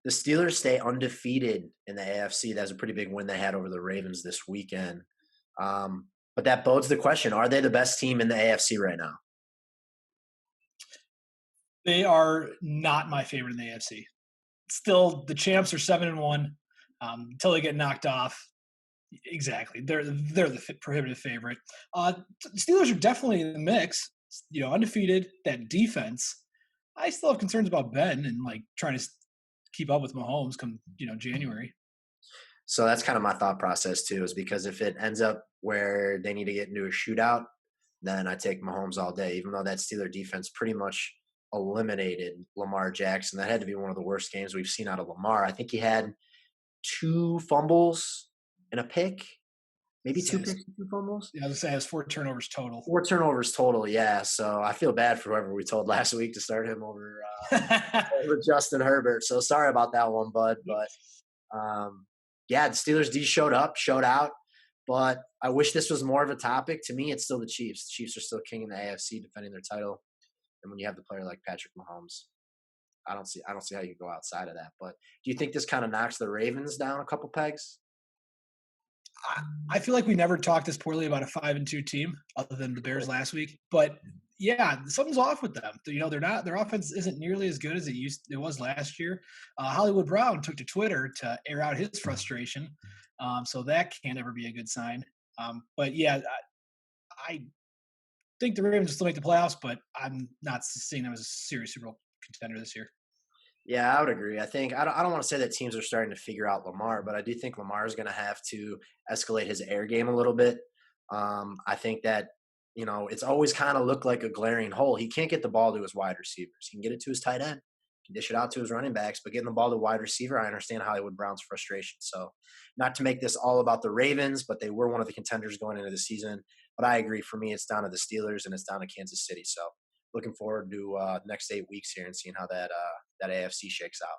The Steelers stay undefeated in the AFC. That's a pretty big win they had over the Ravens this weekend. But that bodes the question: are they the best team in the AFC right now? They are not my favorite in the AFC. Still, the champs are 7-1 until they get knocked off. Exactly, they're the prohibitive favorite. The Steelers are definitely in the mix. Undefeated. That defense. I still have concerns about Ben and like trying to keep up with Mahomes come January. So that's kind of my thought process too, is because if it ends up where they need to get into a shootout, then I take Mahomes all day, even though that Steeler defense pretty much eliminated Lamar Jackson. That had to be one of the worst games we've seen out of Lamar. I think he had two fumbles and a pick, maybe two picks and two fumbles. Yeah, I was say it has 4 turnovers total. 4 turnovers total, yeah. So I feel bad for whoever we told last week to start him over over Justin Herbert. So sorry about that one, bud. But yeah, the Steelers D showed up, showed out. But I wish this was more of a topic. To me, it's still the Chiefs. The Chiefs are still king in the AFC, defending their title. And when you have the player like Patrick Mahomes, I don't see how you go outside of that. But do you think this kind of knocks the Ravens down a couple pegs? I feel like we never talked this poorly about a 5-2 team, other than the Bears last week. But yeah, something's off with them. They're not. Their offense isn't nearly as good as it was last year. Hollywood Brown took to Twitter to air out his frustration, so that can't ever be a good sign. But yeah, I think the Ravens will still make the playoffs, but I'm not seeing them as a serious Super Bowl contender this year. Yeah, I would agree. I think I don't want to say that teams are starting to figure out Lamar, but I do think Lamar is going to have to escalate his air game a little bit. I think that it's always kind of looked like a glaring hole. He can't get the ball to his wide receivers. He can get it to his tight end, he can dish it out to his running backs, but getting the ball to wide receiver, I understand Hollywood Brown's frustration. So, not to make this all about the Ravens, but they were one of the contenders going into the season. But I agree. For me, it's down to the Steelers and it's down to Kansas City. So, looking forward to the next 8 weeks here and seeing how that AFC shakes out.